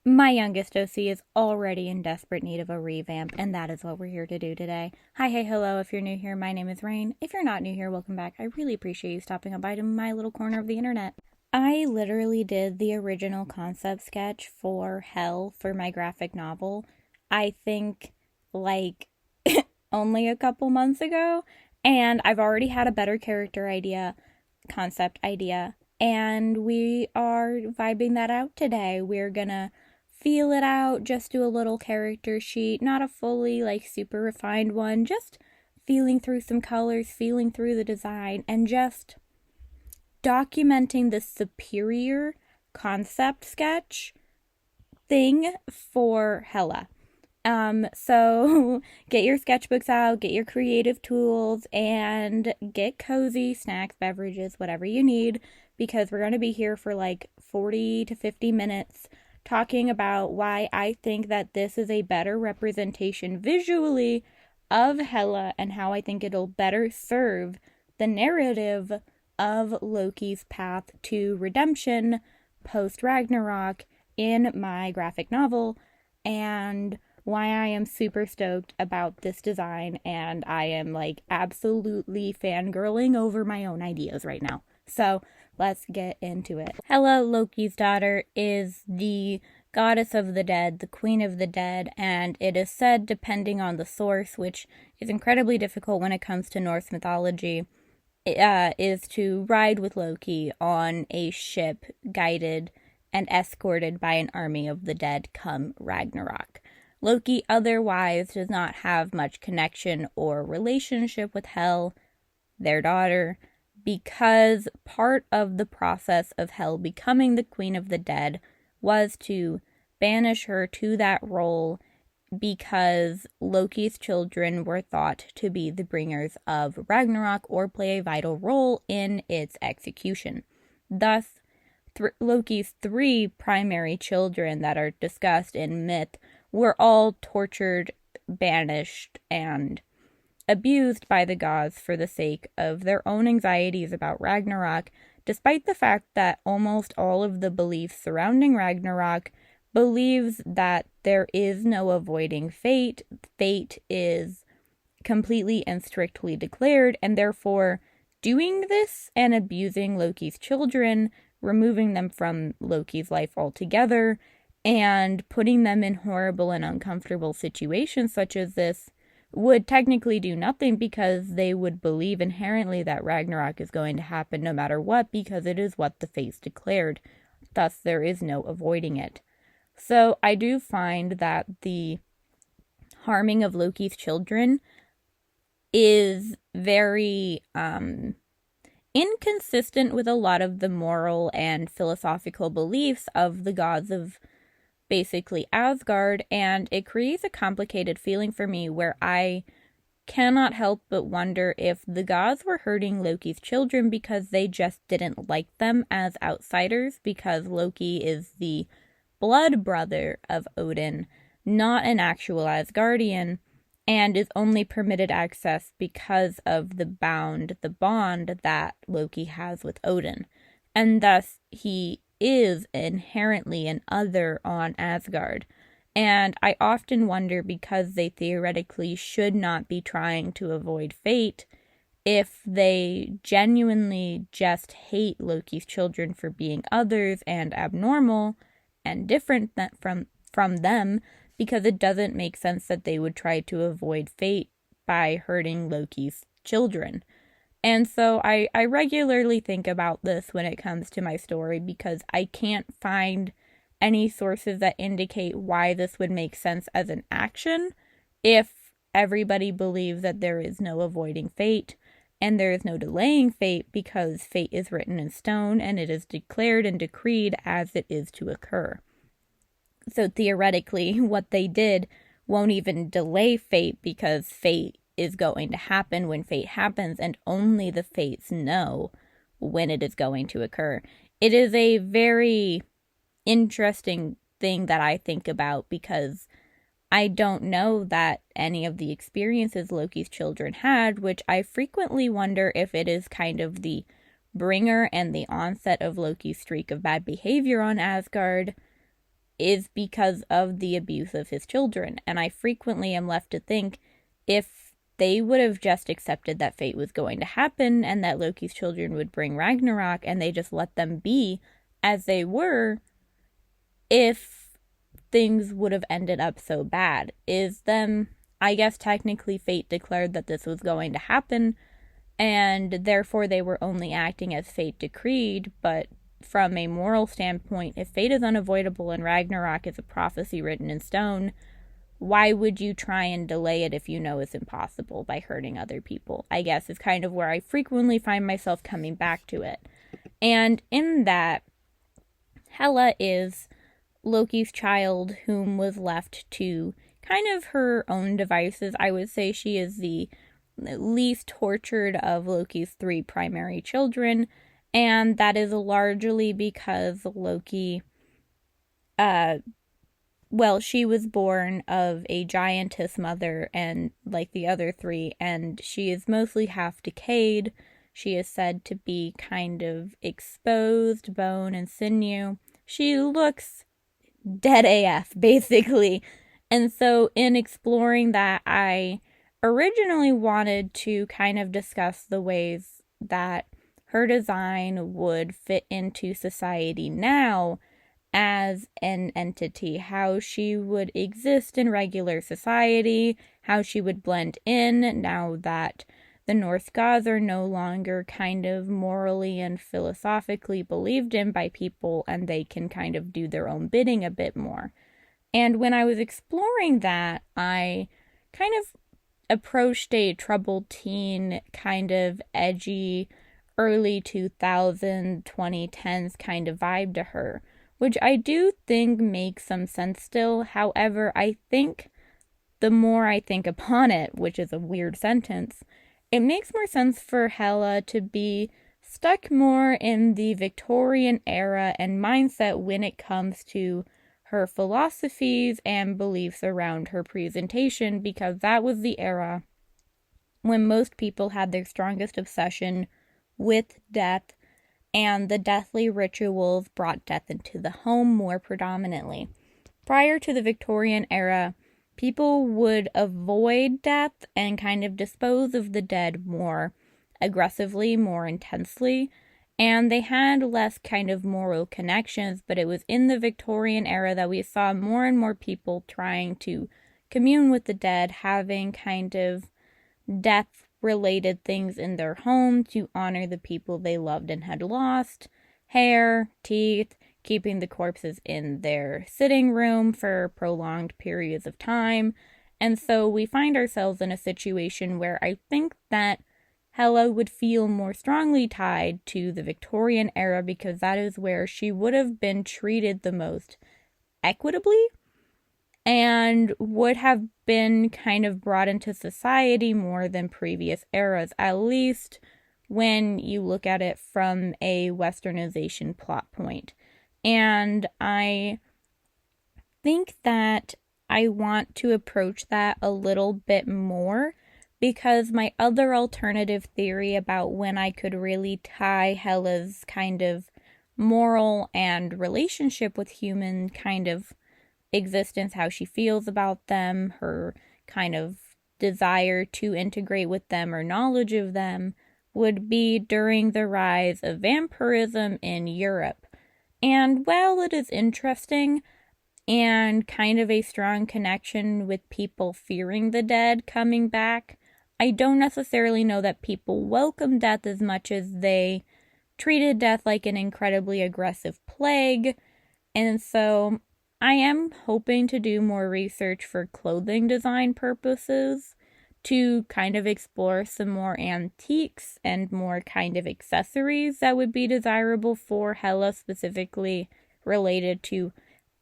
My youngest OC is already in desperate need of a revamp, and that is what we're here to do today. Hi, hey, hello. If you're new here, my name is Rain. If you're not new here, welcome back. I really appreciate you stopping by to my little corner of the internet. I literally did the original concept sketch for Hell for my graphic novel, I think, like, only a couple months ago, and I've already had a better character idea, concept idea, and we are vibing that out today. We're gonna feel it out, just do a little character sheet, not a fully super refined one, just feeling through some colors, feeling through the design, and just documenting the superior concept sketch thing for Hela. So get your sketchbooks out, get your creative tools, and get cozy, snacks, beverages, whatever you need, because we're going to be here for 40 to 50 minutes talking about why I think that this is a better representation visually of Hela and how I think it'll better serve the narrative of Loki's path to redemption post Ragnarok in my graphic novel, and why I am super stoked about this design, and I am absolutely fangirling over my own ideas right now. So let's get into it. Hela, Loki's daughter, is the goddess of the dead, the queen of the dead, and it is said, depending on the source, which is incredibly difficult when it comes to Norse mythology, is to ride with Loki on a ship guided and escorted by an army of the dead come Ragnarok. Loki otherwise does not have much connection or relationship with Hel, their daughter, because part of the process of Hel becoming the queen of the dead was to banish her to that role, because Loki's children were thought to be the bringers of Ragnarok or play a vital role in its execution. Thus, Loki's three primary children that are discussed in myth were all tortured, banished, and abused by the gods for the sake of their own anxieties about Ragnarok, despite the fact that almost all of the beliefs surrounding Ragnarok believes that there is no avoiding fate. Fate is completely and strictly declared, and therefore doing this and abusing Loki's children, removing them from Loki's life altogether, and putting them in horrible and uncomfortable situations such as this would technically do nothing, because they would believe inherently that Ragnarok is going to happen no matter what, because it is what the fates declared. Thus, there is no avoiding it. So I do find that the harming of Loki's children is very inconsistent with a lot of the moral and philosophical beliefs of the gods of basically Asgard, and it creates a complicated feeling for me where I cannot help but wonder if the gods were hurting Loki's children because they just didn't like them as outsiders, because Loki is the blood brother of Odin, not an actual Asgardian, and is only permitted access because of the bond that Loki has with Odin. And thus he is inherently an other on Asgard. And I often wonder, because they theoretically should not be trying to avoid fate, if they genuinely just hate Loki's children for being others and abnormal and different from them, because it doesn't make sense that they would try to avoid fate by hurting Loki's children. And so I regularly think about this when it comes to my story, because I can't find any sources that indicate why this would make sense as an action if everybody believes that there is no avoiding fate and there is no delaying fate, because fate is written in stone and it is declared and decreed as it is to occur. So theoretically, what they did won't even delay fate, because fate is going to happen when fate happens, and only the fates know when it is going to occur. It is a very interesting thing that I think about, because I don't know that any of the experiences Loki's children had, which I frequently wonder if it is kind of the bringer and the onset of Loki's streak of bad behavior on Asgard, is because of the abuse of his children. And I frequently am left to think, if they would have just accepted that fate was going to happen and that Loki's children would bring Ragnarok, and they just let them be as they were, if things would have ended up so bad. I guess technically fate declared that this was going to happen, and therefore they were only acting as fate decreed. But from a moral standpoint, if fate is unavoidable and Ragnarok is a prophecy written in stone, why would you try and delay it if you know it's impossible by hurting other people? I guess is kind of where I frequently find myself coming back to it. And in that, Hela is Loki's child whom was left to kind of her own devices. I would say she is the least tortured of Loki's 3 primary children, and that is largely because Loki, she was born of a giantess mother, and like the other 3, and she is mostly half decayed. She is said to be kind of exposed bone and sinew. She looks dead AF, basically. And so in exploring that, I originally wanted to kind of discuss the ways that her design would fit into society now as an entity, how she would exist in regular society, how she would blend in now that the Norse gods are no longer kind of morally and philosophically believed in by people, and they can kind of do their own bidding a bit more. And when I was exploring that, I kind of approached a troubled teen, kind of edgy, early 2010s kind of vibe to her, which I do think makes some sense still. However, I think the more I think upon it, which is a weird sentence, it makes more sense for Hela to be stuck more in the Victorian era and mindset when it comes to her philosophies and beliefs around her presentation, because that was the era when most people had their strongest obsession with death, and the deathly rituals brought death into the home more predominantly. Prior to the Victorian era, people would avoid death and kind of dispose of the dead more aggressively, more intensely, and they had less kind of moral connections. But it was in the Victorian era that we saw more and more people trying to commune with the dead, having kind of death-related things in their home to honor the people they loved and had lost. Hair, teeth, keeping the corpses in their sitting room for prolonged periods of time. And so we find ourselves in a situation where I think that Hela would feel more strongly tied to the Victorian era, because that is where she would have been treated the most equitably and would have been kind of brought into society more than previous eras, at least when you look at it from a westernization plot point. And I think that I want to approach that a little bit more, because my other alternative theory about when I could really tie Hela's kind of moral and relationship with human kind of existence, how she feels about them, her kind of desire to integrate with them or knowledge of them, would be during the rise of vampirism in Europe. And while it is interesting and kind of a strong connection with people fearing the dead coming back, I don't necessarily know that people welcome death as much as they treated death like an incredibly aggressive plague. And so I am hoping to do more research for clothing design purposes to kind of explore some more antiques and more kind of accessories that would be desirable for Hela, specifically related to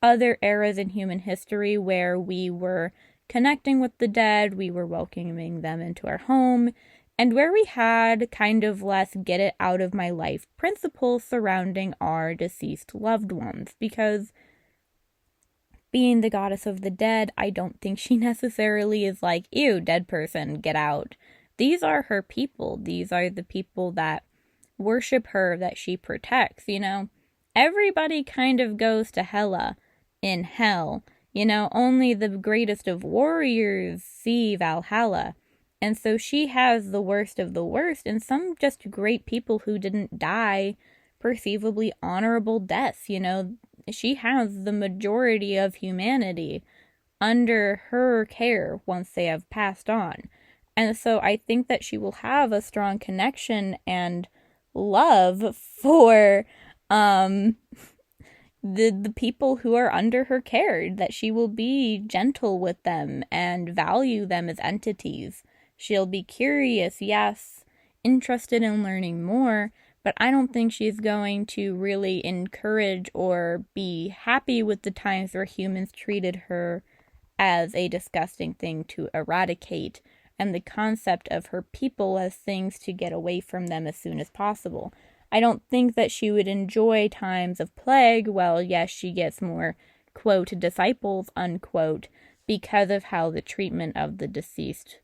other eras in human history where we were connecting with the dead, we were welcoming them into our home, and where we had kind of less get it out of my life principles surrounding our deceased loved ones. Because being the goddess of the dead, I don't think she necessarily is like, ew, dead person, get out. These are her people. These are the people that worship her, that she protects, you know? Everybody kind of goes to Hela. in hell. Only the greatest of warriors see Valhalla. And so she has the worst of the worst, and some just great people who didn't die perceivably honorable deaths. She has the majority of humanity under her care once they have passed on. And so I think that she will have a strong connection and love for the people who are under her care, that she will be gentle with them and value them as entities. She'll be curious, yes, interested in learning more, but I don't think she's going to really encourage or be happy with the times where humans treated her as a disgusting thing to eradicate, and the concept of her people as things to get away from them as soon as possible. I don't think that she would enjoy times of plague. Well, yes, she gets more, quote, disciples, unquote, because of how the treatment of the deceased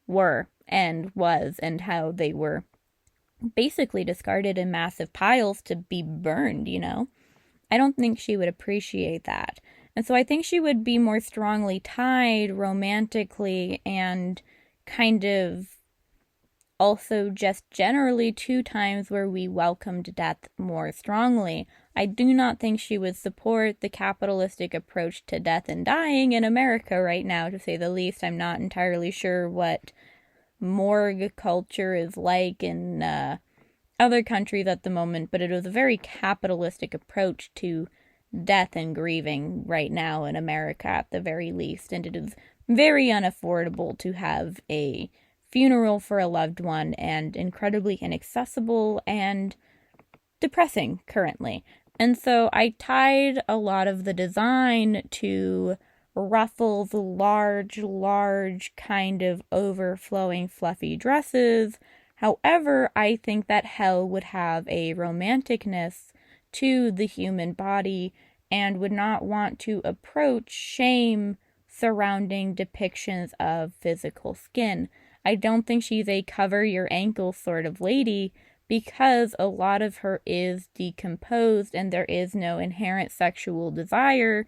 were and was, and how they were basically discarded in massive piles to be burned, I don't think she would appreciate that. And so I think she would be more strongly tied romantically and kind of also just generally to times where we welcomed death more strongly. I do not think she would support the capitalistic approach to death and dying in America right now, to say the least. I'm not entirely sure what morgue culture is like in other countries at the moment, but it was a very capitalistic approach to death and grieving right now in America at the very least, and it is very unaffordable to have a funeral for a loved one, and incredibly inaccessible and depressing currently. And so I tied a lot of the design to ruffles, large kind of overflowing fluffy dresses. However, I think that hell would have a romanticness to the human body and would not want to approach shame surrounding depictions of physical skin. I don't think she's a cover your ankles sort of lady, because a lot of her is decomposed and there is no inherent sexual desire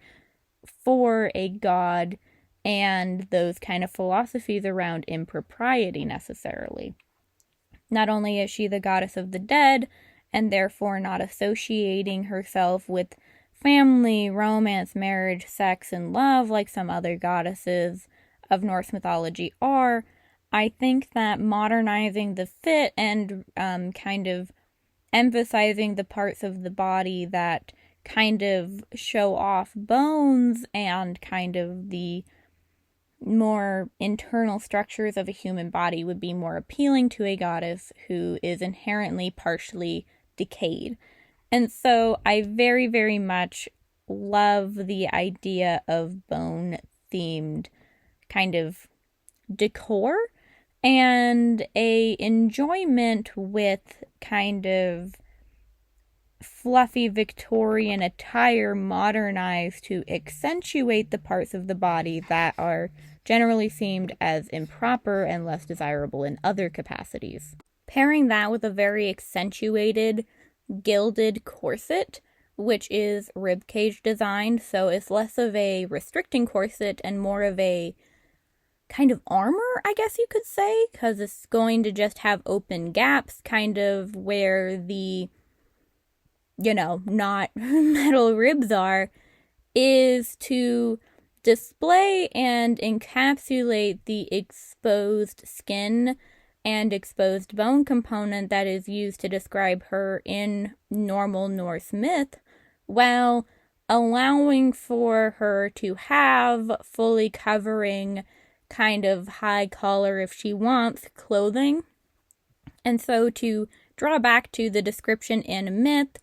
for a god and those kind of philosophies around impropriety necessarily. Not only is she the goddess of the dead, and therefore not associating herself with family, romance, marriage, sex, and love like some other goddesses of Norse mythology are, I think that modernizing the fit and kind of emphasizing the parts of the body that kind of show off bones and kind of the more internal structures of a human body would be more appealing to a goddess who is inherently partially decayed. And so I very, very much love the idea of bone-themed kind of decor and a enjoyment with kind of fluffy Victorian attire modernized to accentuate the parts of the body that are generally seen as improper and less desirable in other capacities. Pairing that with a very accentuated gilded corset, which is ribcage designed, so it's less of a restricting corset and more of a kind of armor, I guess you could say, because it's going to just have open gaps, kind of where the, not metal ribs are, is to display and encapsulate the exposed skin and exposed bone component that is used to describe her in normal Norse myth, while allowing for her to have fully covering kind of high collar, if she wants, clothing. And so to draw back to the description in myth,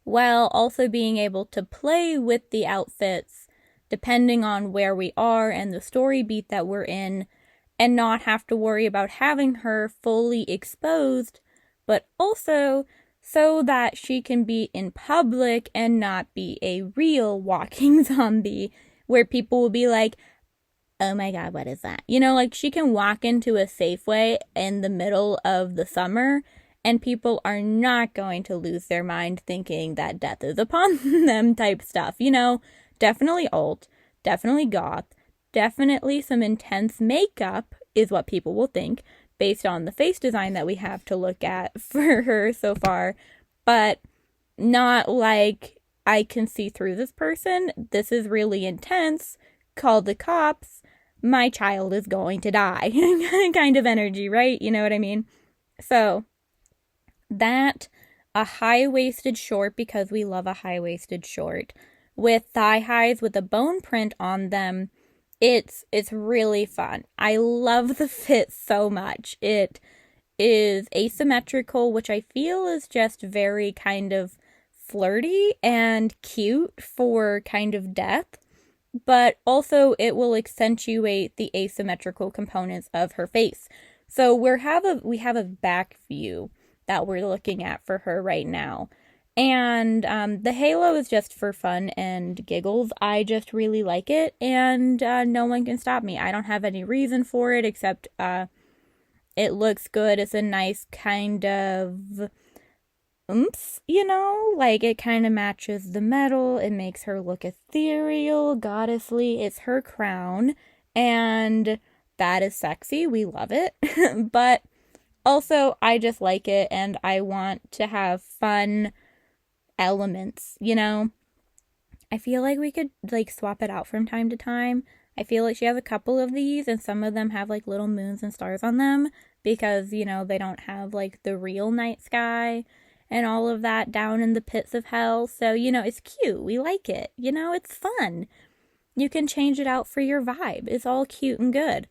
while also being able to play with the outfits depending on where we are and the story beat that we're in, and not have to worry about having her fully exposed, but also so that she can be in public and not be a real walking zombie where people will be like, oh my god, what is that? She can walk into a Safeway in the middle of the summer and people are not going to lose their mind thinking that death is upon them type stuff. Definitely alt, definitely goth, definitely some intense makeup is what people will think based on the face design that we have to look at for her so far, but not like I can see through this person. This is really intense. Call the cops. My child is going to die kind of energy, right? You know what I mean? So that, a high-waisted short, because we love a high-waisted short, with thigh highs with a bone print on them, it's really fun. I love the fit so much. It is asymmetrical, which I feel is just very kind of flirty and cute for kind of death, but also it will accentuate the asymmetrical components of her face. So we have a back view that we're looking at for her right now. And the halo is just for fun and giggles. I just really like it, and no one can stop me. I don't have any reason for it except it looks good. It's a nice kind of oomph, like it kind of matches the metal. It makes her look ethereal, goddessly. It's her crown, and that is sexy. We love it. But also, I just like it, and I want to have fun elements, I feel like we could swap it out from time to time. I feel like she has a couple of these, and some of them have little moons and stars on them because they don't have the real night sky and all of that down in the pits of hell. So it's cute. We like it. It's fun. You can change it out for your vibe. It's all cute and good.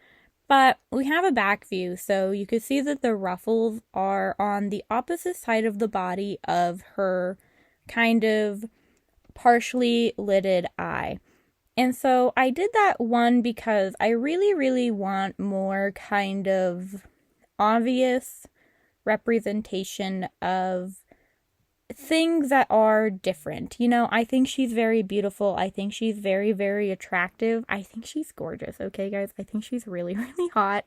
But we have a back view, so you can see that the ruffles are on the opposite side of the body of her kind of partially lidded eye. And so I did that one because I really, really want more kind of obvious representation of things that are different. I think she's very beautiful. I think she's very, very attractive. I think she's gorgeous, okay, guys? I think she's really, really hot.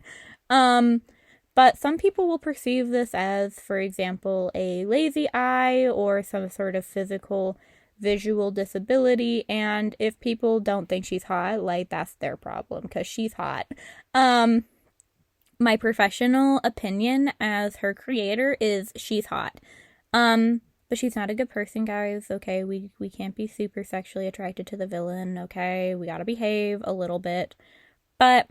But some people will perceive this as, for example, a lazy eye or some sort of physical visual disability, and if people don't think she's hot, that's their problem, because she's hot. My professional opinion as her creator is she's hot. But she's not a good person, guys, okay? We can't be super sexually attracted to the villain, okay? We gotta behave a little bit. But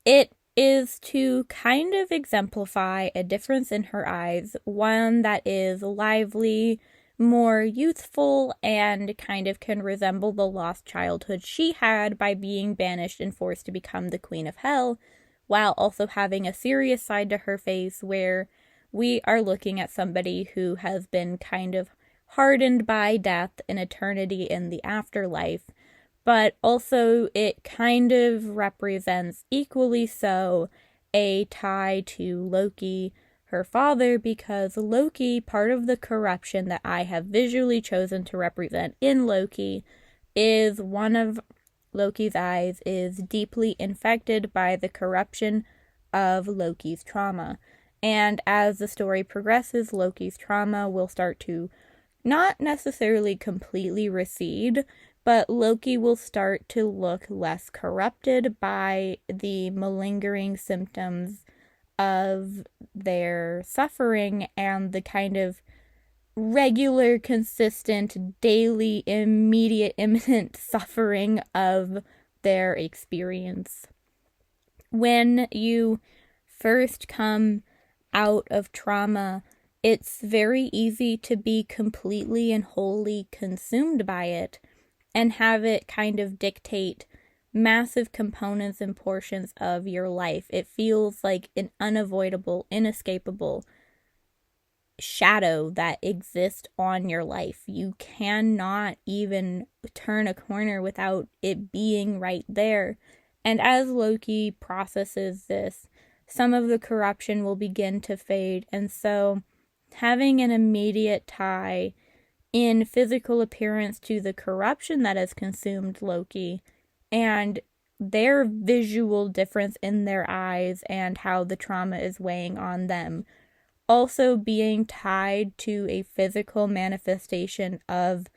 it is to kind of exemplify a difference in her eyes, one that is lively, more youthful, and kind of can resemble the lost childhood she had by being banished and forced to become the Queen of Hell, while also having a serious side to her face where we are looking at somebody who has been kind of hardened by death and eternity in the afterlife, but also it kind of represents equally so a tie to Loki, her father, because Loki, part of the corruption that I have visually chosen to represent in Loki, is one of Loki's eyes is deeply infected by the corruption of Loki's trauma. And as the story progresses, Loki's trauma will start to not necessarily completely recede, but Loki will start to look less corrupted by the malingering symptoms of their suffering and the kind of regular, consistent, daily, immediate, imminent suffering of their experience. When you first come out of trauma, it's very easy to be completely and wholly consumed by it and have it kind of dictate massive components and portions of your life. It feels like an unavoidable, inescapable shadow that exists on your life. You cannot even turn a corner without it being right there. And as Loki processes this, some of the corruption will begin to fade, and so having an immediate tie in physical appearance to the corruption that has consumed Loki and their visual difference in their eyes and how the trauma is weighing on them also being tied to a physical manifestation of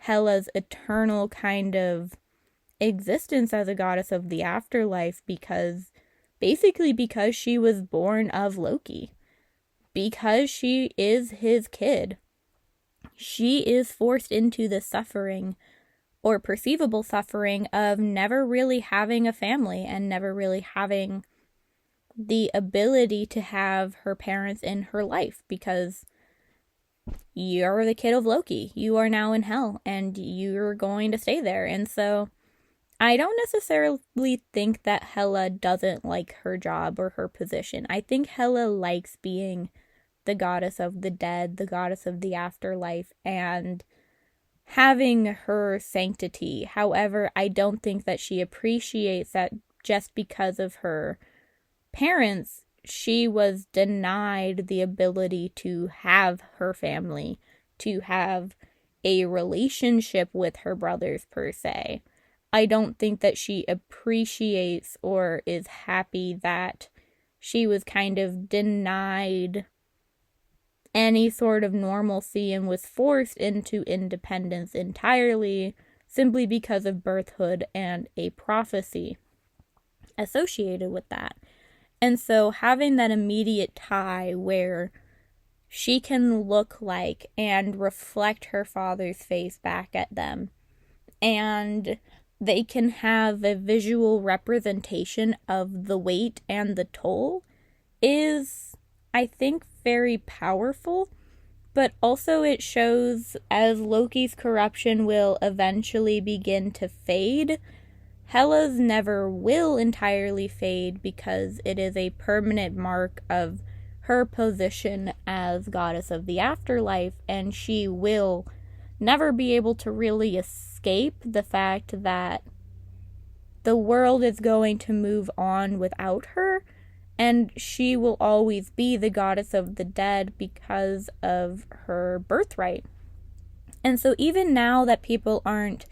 Hela's eternal kind of existence as a goddess of the afterlife, because she was born of Loki, because she is his kid. She is forced into the suffering, or perceivable suffering, of never really having a family and never really having the ability to have her parents in her life, because you're the kid of Loki. You are now in hell and you're going to stay there. And so I don't necessarily think that Hela doesn't like her job or her position. I think Hela likes being the goddess of the dead, the goddess of the afterlife, and having her sanctity. However, I don't think that she appreciates that just because of her parents, she was denied the ability to have her family, to have a relationship with her brothers per se. I don't think that she appreciates or is happy that she was kind of denied any sort of normalcy and was forced into independence entirely simply because of birthhood and a prophecy associated with that. And so having that immediate tie where she can look like and reflect her father's face back at them, and they can have a visual representation of the weight and the toll, is, I think, very powerful. But also it shows, as Loki's corruption will eventually begin to fade, Hela's never will entirely fade, because it is a permanent mark of her position as goddess of the afterlife, and she will never be able to really escape the fact that the world is going to move on without her, and she will always be the goddess of the dead because of her birthright. And so even now that people aren't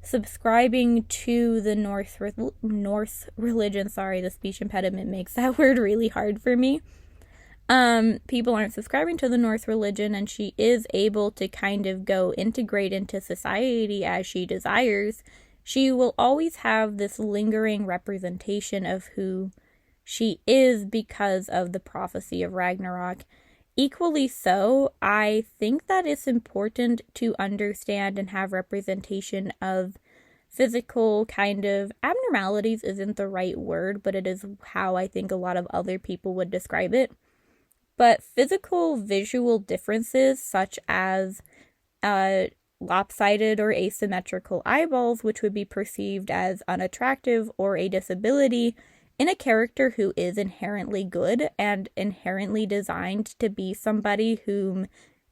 subscribing to the Norse religion, sorry, the speech impediment makes that word really hard for me. People aren't subscribing to the Norse religion, and she is able to kind of go integrate into society as she desires. She will always have this lingering representation of who she is because of the prophecy of Ragnarok. Equally so, I think that it's important to understand and have representation of physical kind of abnormalities isn't the right word, but it is how I think a lot of other people would describe it. But physical visual differences such as lopsided or asymmetrical eyeballs, which would be perceived as unattractive or a disability in a character who is inherently good and inherently designed to be somebody whom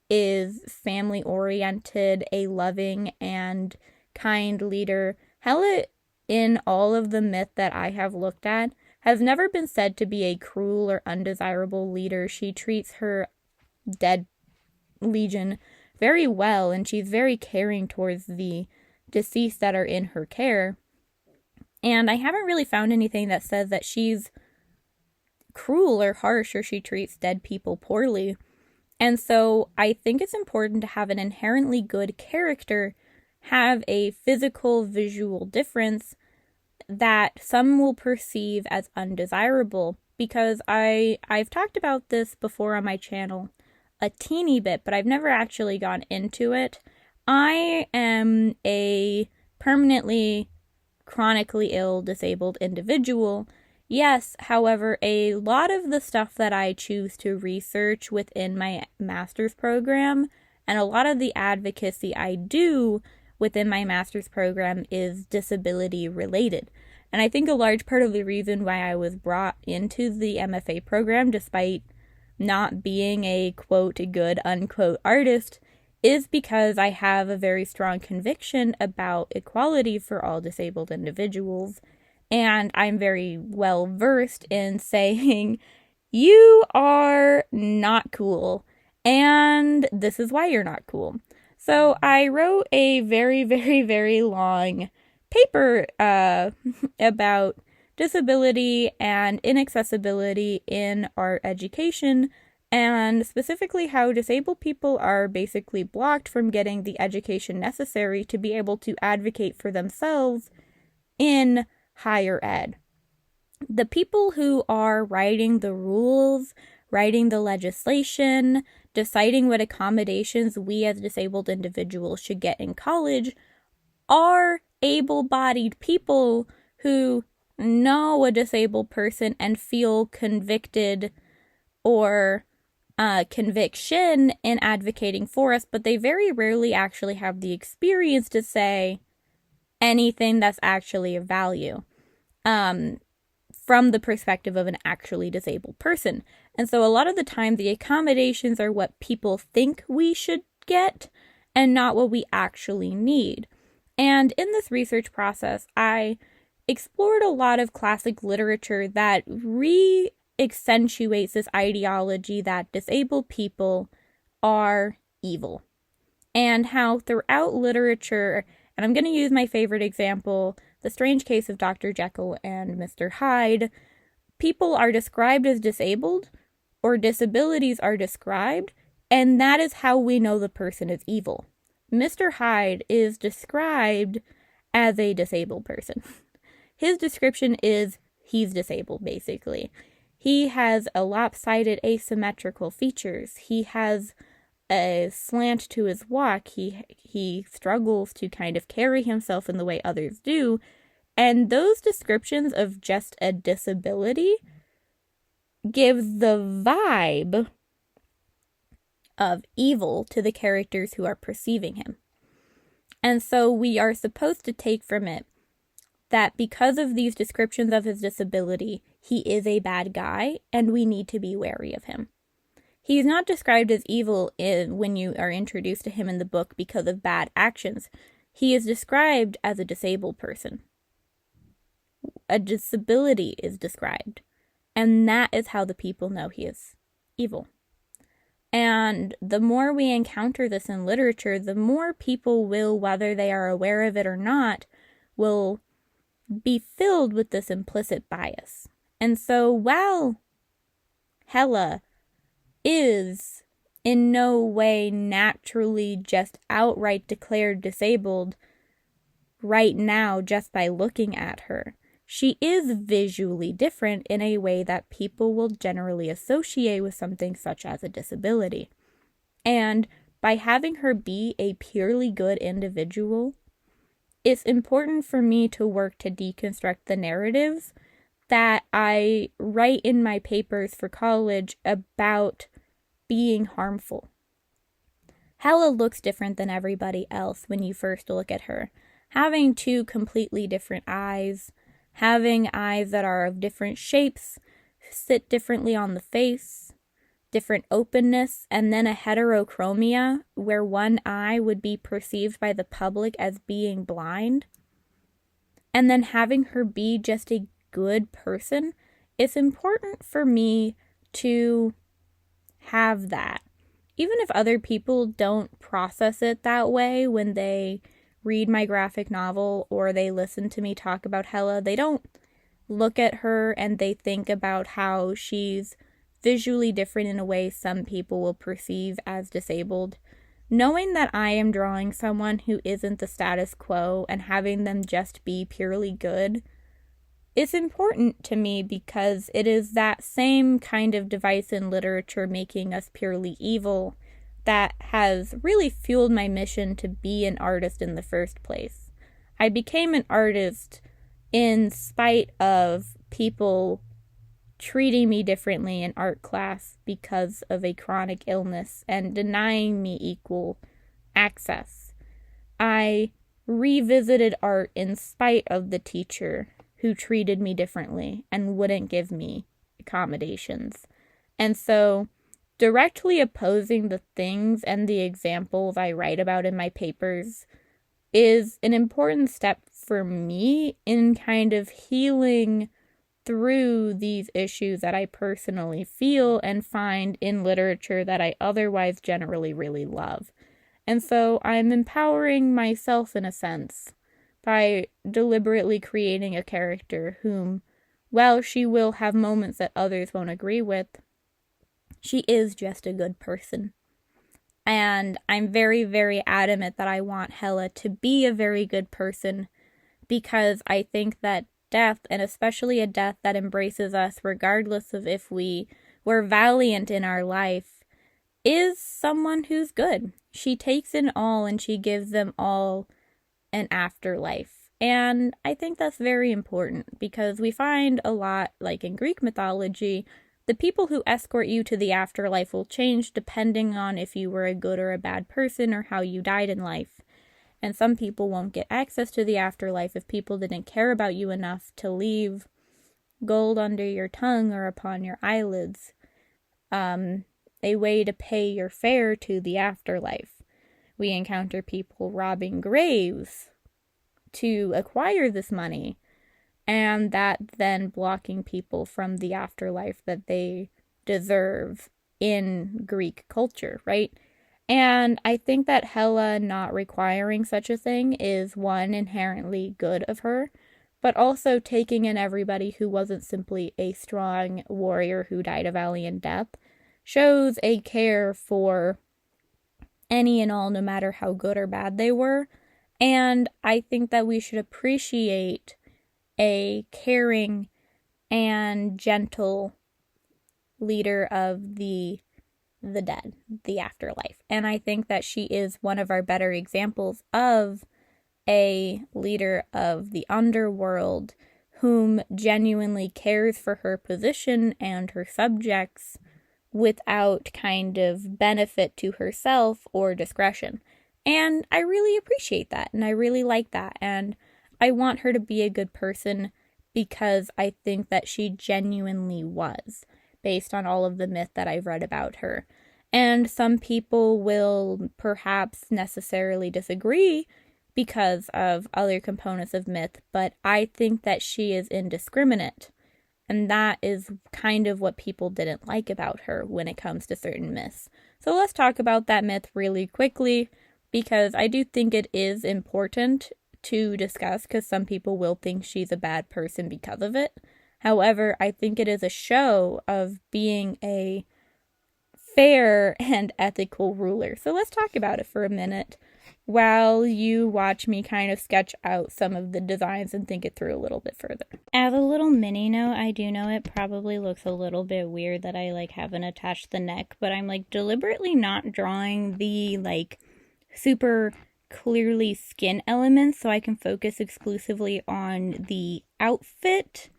is family-oriented, a loving and kind leader. Hela, in all of the myth that I have looked at, has never been said to be a cruel or undesirable leader. She treats her dead legion very well, and she's very caring towards the deceased that are in her care. And I haven't really found anything that says that she's cruel or harsh or she treats dead people poorly. And so I think it's important to have an inherently good character have a physical visual difference that some will perceive as undesirable, because I've talked about this before on my channel a teeny bit, but I've never actually gone into it. I am a permanently chronically ill, disabled individual. Yes, however, a lot of the stuff that I choose to research within my master's program and a lot of the advocacy I do within my master's program is disability related. And I think a large part of the reason why I was brought into the MFA program, despite not being a quote good unquote artist, is because I have a very strong conviction about equality for all disabled individuals. And I'm very well versed in saying, you are not cool, and this is why you're not cool. So I wrote a very, very, very long paper about disability and inaccessibility in art education, and specifically how disabled people are basically blocked from getting the education necessary to be able to advocate for themselves in higher ed. The people who are writing the rules, writing the legislation, deciding what accommodations we as disabled individuals should get in college are able-bodied people who know a disabled person and feel convicted or conviction in advocating for us, but they very rarely actually have the experience to say anything that's actually of value from the perspective of an actually disabled person. And so a lot of the time, the accommodations are what people think we should get and not what we actually need. And in this research process, I explored a lot of classic literature that accentuates this ideology that disabled people are evil. And how throughout literature, and I'm going to use my favorite example, The Strange Case of Dr. Jekyll and Mr. Hyde, people are described as disabled, or disabilities are described, and that is how we know the person is evil. Mr. Hyde is described as a disabled person. His description is he's disabled, basically. He has a lopsided asymmetrical features. He has a slant to his walk. He struggles to kind of carry himself in the way others do. And those descriptions of just a disability give the vibe of evil to the characters who are perceiving him. And so we are supposed to take from it that because of these descriptions of his disability, he is a bad guy, and we need to be wary of him. He's not described as evil when you are introduced to him in the book because of bad actions. He is described as a disabled person. A disability is described, and that is how the people know he is evil. And the more we encounter this in literature, the more people will, whether they are aware of it or not, will be filled with this implicit bias. And so while Hela is in no way naturally just outright declared disabled right now just by looking at her, she is visually different in a way that people will generally associate with something such as a disability. And by having her be a purely good individual, it's important for me to work to deconstruct the narratives that I write in my papers for college about being harmful. Hela looks different than everybody else when you first look at her. Having two completely different eyes, having eyes that are of different shapes, sit differently on the face, different openness, and then a heterochromia where one eye would be perceived by the public as being blind, and then having her be just a good person, it's important for me to have that. Even if other people don't process it that way when they read my graphic novel or they listen to me talk about Hela, they don't look at her and they think about how she's visually different in a way some people will perceive as disabled. Knowing that I am drawing someone who isn't the status quo and having them just be purely good is important to me because it is that same kind of device in literature making us purely evil that has really fueled my mission to be an artist in the first place. I became an artist in spite of people treating me differently in art class because of a chronic illness and denying me equal access. I revisited art in spite of the teacher who treated me differently and wouldn't give me accommodations. And so directly opposing the things and the examples I write about in my papers is an important step for me in kind of healing through these issues that I personally feel and find in literature that I otherwise generally really love. And so I'm empowering myself in a sense by deliberately creating a character whom, while she will have moments that others won't agree with, She is just a good person. And I'm very, very adamant that I want Hela to be a very good person, because I think that death, and especially a death that embraces us regardless of if we were valiant in our life, is someone who's good. She takes in all and she gives them all an afterlife. And I think that's very important, because we find a lot, like in Greek mythology, the people who escort you to the afterlife will change depending on if you were a good or a bad person or how you died in life. And some people won't get access to the afterlife if people didn't care about you enough to leave gold under your tongue or upon your eyelids. A way to pay your fare to the afterlife. We encounter people robbing graves to acquire this money, and that then blocking people from the afterlife that they deserve in Greek culture, right? And I think that Hela not requiring such a thing is, one, inherently good of her, but also taking in everybody who wasn't simply a strong warrior who died a valiant death shows a care for any and all, no matter how good or bad they were. And I think that we should appreciate a caring and gentle leader of the dead, the afterlife. And I think that she is one of our better examples of a leader of the underworld whom genuinely cares for her position and her subjects without kind of benefit to herself or discretion. And I really appreciate that, and I really like that, and I want her to be a good person because I think that she genuinely was, based on all of the myth that I've read about her. And some people will perhaps necessarily disagree because of other components of myth, but I think that she is indiscriminate. And that is kind of what people didn't like about her when it comes to certain myths. So let's talk about that myth really quickly, because I do think it is important to discuss, because some people will think she's a bad person because of it. However, I think it is a show of being a fair and ethical ruler. So let's talk about it for a minute while you watch me kind of sketch out some of the designs and think it through a little bit further. As a little mini note, I do know it probably looks a little bit weird that I haven't attached the neck, but I'm deliberately not drawing the super clearly skin elements so I can focus exclusively on the outfit.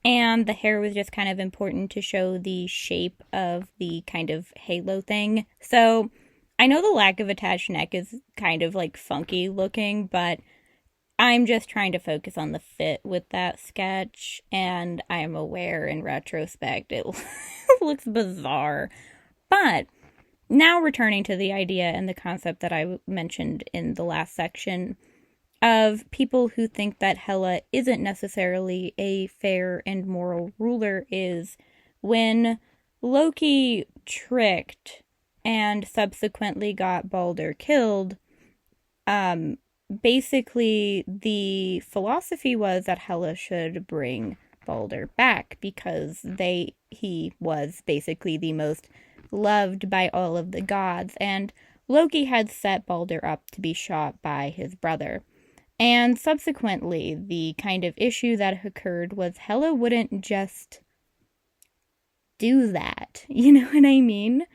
And the hair was just kind of important to show the shape of the kind of halo thing. So I know the lack of attached neck is kind of funky looking, but I'm just trying to focus on the fit with that sketch. And I'm aware in retrospect it looks bizarre. But now returning to the idea and the concept that I mentioned in the last section of people who think that Hela isn't necessarily a fair and moral ruler, is when Loki tricked and subsequently got Balder killed, basically the philosophy was that Hela should bring Balder back because he was basically the most loved by all of the gods, and Loki had set Balder up to be shot by his brother. And subsequently, the kind of issue that occurred was Hela wouldn't just do that. You know what I mean?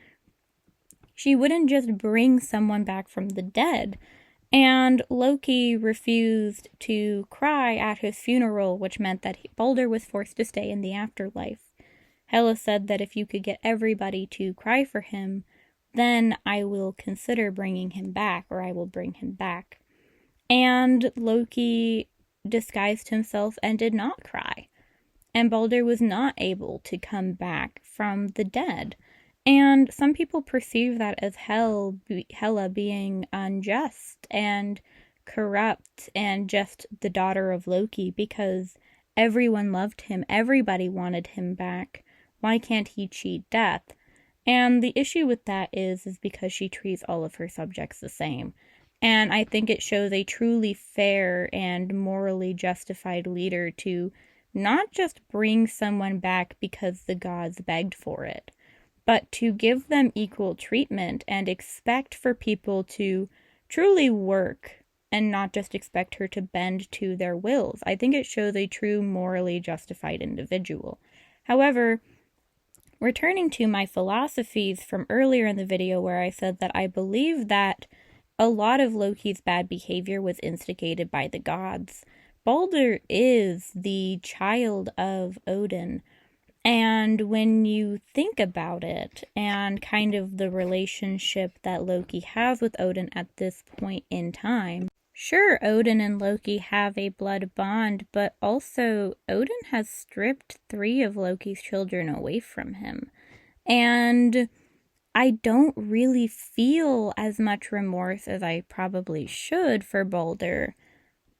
She wouldn't just bring someone back from the dead. And Loki refused to cry at his funeral, which meant that Balder was forced to stay in the afterlife. Hela said that if you could get everybody to cry for him, then I will consider bringing him back, or I will bring him back. And Loki disguised himself and did not cry. And Balder was not able to come back from the dead. And some people perceive that as Hela being unjust and corrupt and just the daughter of Loki, because everyone loved him. Everybody wanted him back. Why can't he cheat death? And the issue with that is because she treats all of her subjects the same. And I think it shows a truly fair and morally justified leader to not just bring someone back because the gods begged for it, but to give them equal treatment and expect for people to truly work and not just expect her to bend to their wills. I think it shows a true morally justified individual. However, returning to my philosophies from earlier in the video where I said that I believe that a lot of Loki's bad behavior was instigated by the gods. Balder is the child of Odin. And when you think about it and kind of the relationship that Loki has with Odin at this point in time, sure, Odin and Loki have a blood bond, but also Odin has stripped 3 of Loki's children away from him. And I don't really feel as much remorse as I probably should for Balder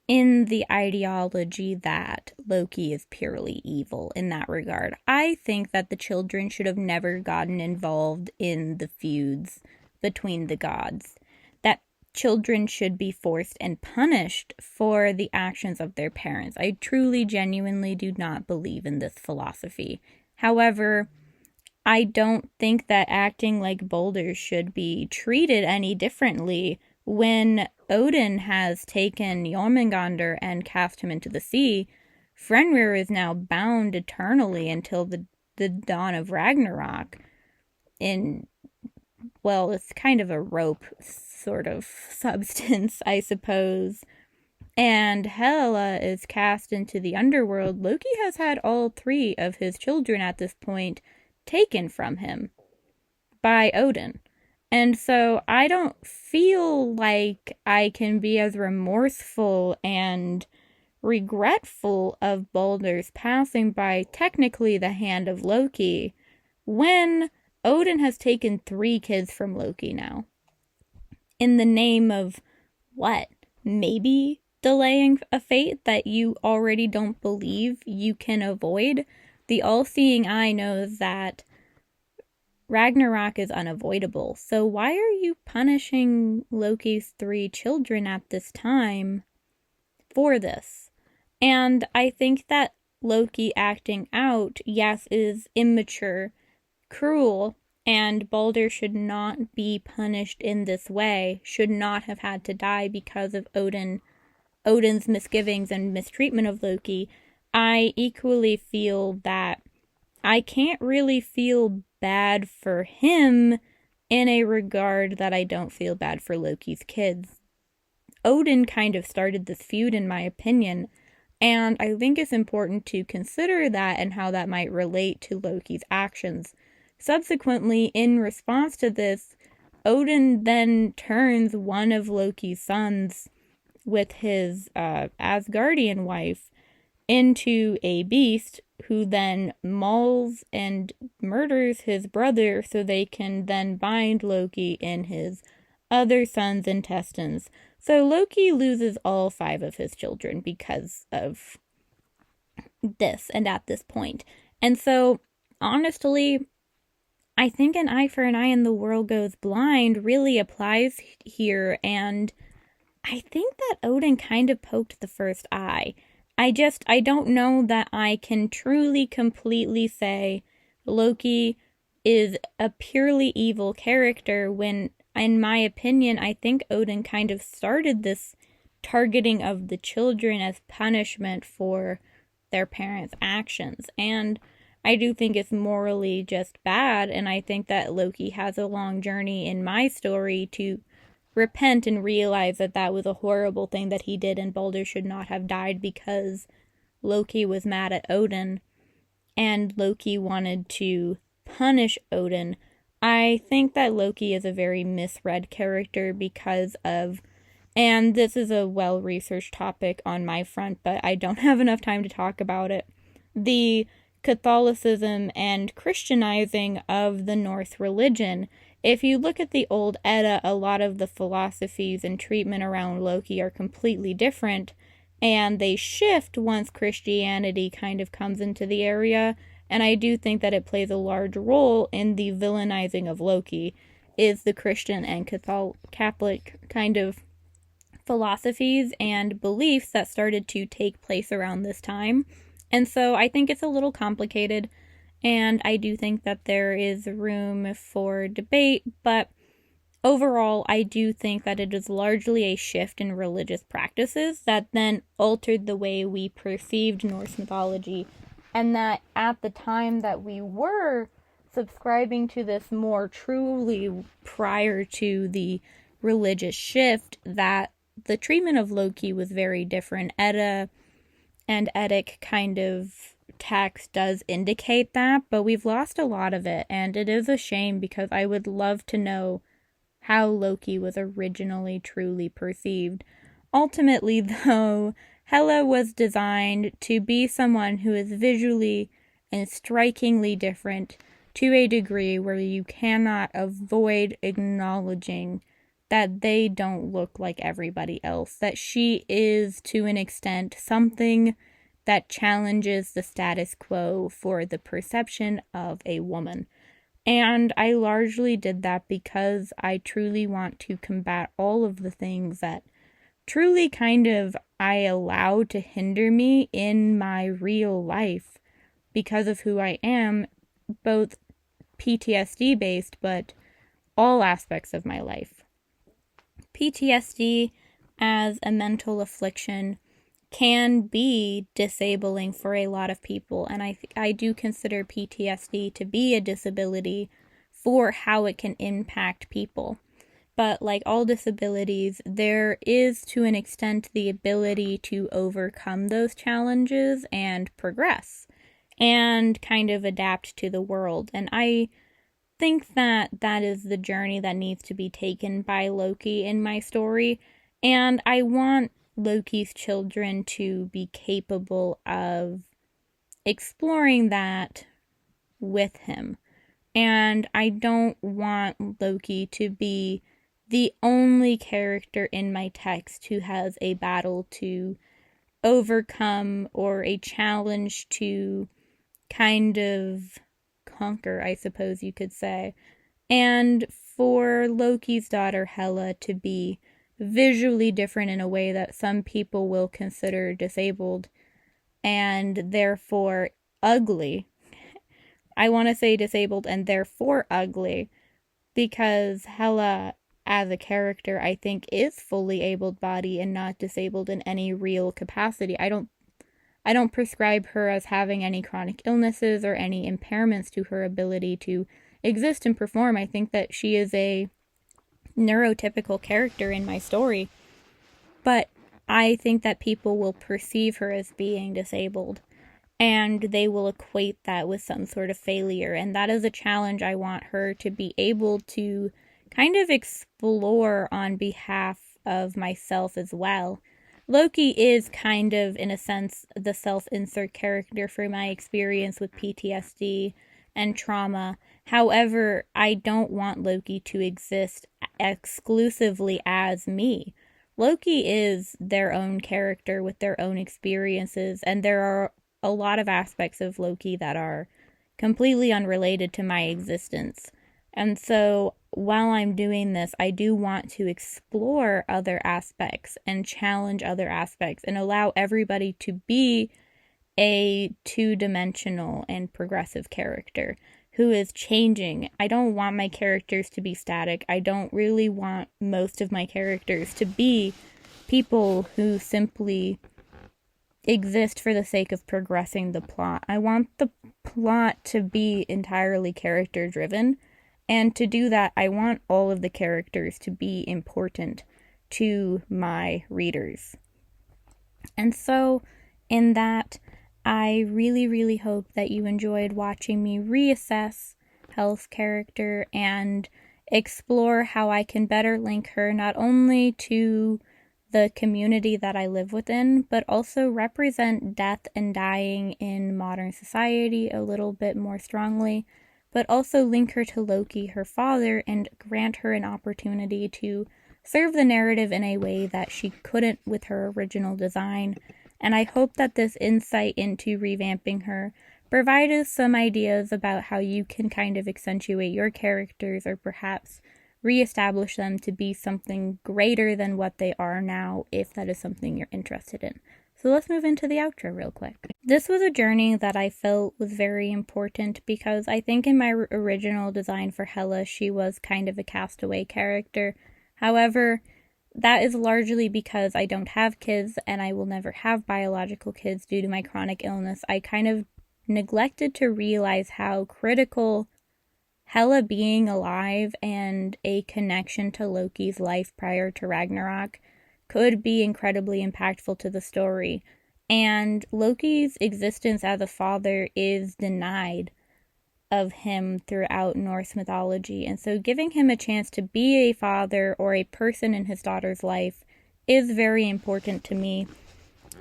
in the ideology that Loki is purely evil in that regard. I think that the children should have never gotten involved in the feuds between the gods. That children should be forced and punished for the actions of their parents. I truly, genuinely do not believe in this philosophy. However, I don't think that acting like Balder should be treated any differently when Odin has taken Jormungandr and cast him into the sea. Fenrir is now bound eternally until the dawn of Ragnarok it's kind of a rope sort of substance, I suppose. And Hela is cast into the underworld. Loki has had all 3 of his children at this point taken from him by Odin. And so I don't feel like I can be as remorseful and regretful of Balder's passing by technically the hand of Loki when Odin has taken 3 kids from Loki now. In the name of what? Maybe delaying a fate that you already don't believe you can avoid? The all-seeing eye knows that Ragnarok is unavoidable. So why are you punishing Loki's 3 children at this time for this? And I think that Loki acting out, yes, is immature, cruel, and Balder should not be punished in this way, should not have had to die because of Odin's misgivings and mistreatment of Loki. I equally feel that I can't really feel bad for him in a regard that I don't feel bad for Loki's kids. Odin kind of started this feud, in my opinion, and I think it's important to consider that and how that might relate to Loki's actions. Subsequently, in response to this, Odin then turns one of Loki's sons with his Asgardian wife into a beast who then mauls and murders his brother so they can then bind Loki in his other son's intestines. So Loki loses all 5 of his children because of this and at this point. And so, honestly, I think an eye for an eye and the world goes blind really applies here, and I think that Odin kind of poked the first eye. I don't know that I can truly, completely say Loki is a purely evil character when, in my opinion, I think Odin kind of started this targeting of the children as punishment for their parents' actions. And I do think it's morally just bad, and I think that Loki has a long journey in my story to repent and realize that that was a horrible thing that he did, and Balder should not have died because Loki was mad at Odin and Loki wanted to punish Odin. I think that Loki is a very misread character because of, and this is a well-researched topic on my front, but I don't have enough time to talk about it, the Catholicism and Christianizing of the Norse religion. If you look at the old Edda, a lot of the philosophies and treatment around Loki are completely different, and they shift once Christianity kind of comes into the area, and I do think that it plays a large role in the villainizing of Loki, is the Christian and Catholic kind of philosophies and beliefs that started to take place around this time. And so I think it's a little complicated, and I do think that there is room for debate, but overall, I do think that it is largely a shift in religious practices that then altered the way we perceived Norse mythology, and that at the time that we were subscribing to this more truly prior to the religious shift, that the treatment of Loki was very different. Edda and Eddic kind of text does indicate that, but we've lost a lot of it, and it is a shame because I would love to know how Loki was originally truly perceived. Ultimately, though, Hela was designed to be someone who is visually and strikingly different to a degree where you cannot avoid acknowledging that they don't look like everybody else, that she is, to an extent, something that challenges the status quo for the perception of a woman. And I largely did that because I truly want to combat all of the things that truly kind of I allow to hinder me in my real life because of who I am, both PTSD based, but all aspects of my life. PTSD as a mental affliction can be disabling for a lot of people, and I do consider PTSD to be a disability for how it can impact people. But like all disabilities, there is to an extent the ability to overcome those challenges and progress and kind of adapt to the world. And I think that that is the journey that needs to be taken by Loki in my story, and I want Loki's children to be capable of exploring that with him. And I don't want Loki to be the only character in my text who has a battle to overcome or a challenge to kind of conquer, I suppose you could say. And for Loki's daughter Hela to be visually different in a way that some people will consider disabled and therefore ugly. I want to say disabled and therefore ugly because Hela as a character I think is fully able-bodied and not disabled in any real capacity. I don't prescribe her as having any chronic illnesses or any impairments to her ability to exist and perform. I think that she is a neurotypical character in my story, but I think that people will perceive her as being disabled and they will equate that with some sort of failure, and that is a challenge I want her to be able to kind of explore on behalf of myself as well. Loki is kind of, in a sense, the self-insert character for my experience with PTSD and trauma. However, I don't want Loki to exist exclusively as me. Loki is their own character with their own experiences, and there are a lot of aspects of Loki that are completely unrelated to my existence. And so while I'm doing this, I do want to explore other aspects and challenge other aspects and allow everybody to be a two-dimensional and progressive character who is changing. I don't want my characters to be static. I don't really want most of my characters to be people who simply exist for the sake of progressing the plot. I want the plot to be entirely character-driven, and to do that, I want all of the characters to be important to my readers. And so, in that, I really, really hope that you enjoyed watching me reassess Hela's character and explore how I can better link her not only to the community that I live within, but also represent death and dying in modern society a little bit more strongly, but also link her to Loki, her father, and grant her an opportunity to serve the narrative in a way that she couldn't with her original design. And I hope that this insight into revamping her provided some ideas about how you can kind of accentuate your characters or perhaps reestablish them to be something greater than what they are now, if that is something you're interested in. So let's move into the outro real quick. This was a journey that I felt was very important because I think in my original design for Hela, she was kind of a castaway character. However, that is largely because I don't have kids and I will never have biological kids due to my chronic illness. I kind of neglected to realize how critical Hela being alive and a connection to Loki's life prior to Ragnarok could be incredibly impactful to the story. And Loki's existence as a father is denied of him throughout Norse mythology. And so giving him a chance to be a father or a person in his daughter's life is very important to me.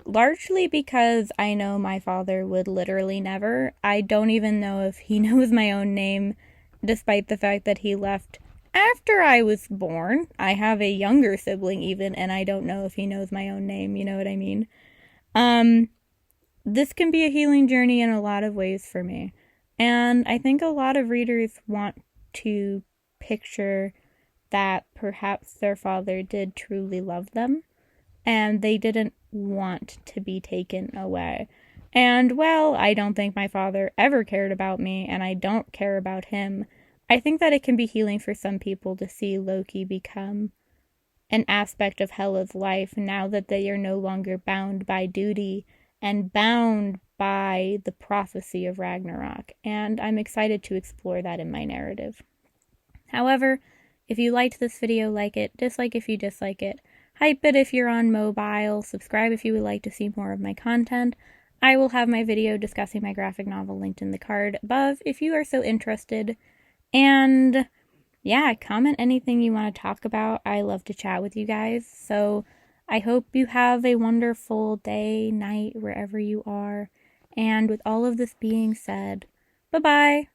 Largely because I know my father would literally never. I don't even know if he knows my own name, despite the fact that he left after I was born. I have a younger sibling even, and I don't know if he knows my own name, you know what I mean? This can be a healing journey in a lot of ways for me. And I think a lot of readers want to picture that perhaps their father did truly love them, and they didn't want to be taken away. And, well, I don't think my father ever cared about me, and I don't care about him. I think that it can be healing for some people to see Loki become an aspect of Hela's life now that they are no longer bound by duty and bound by the prophecy of Ragnarok. And I'm excited to explore that in my narrative. However, if you liked this video, like it, dislike if you dislike it, hype it if you're on mobile, subscribe if you would like to see more of my content. I will have my video discussing my graphic novel linked in the card above if you are so interested. And yeah, comment anything you want to talk about. I love to chat with you guys. So I hope you have a wonderful day, night, wherever you are. And with all of this being said, bye-bye.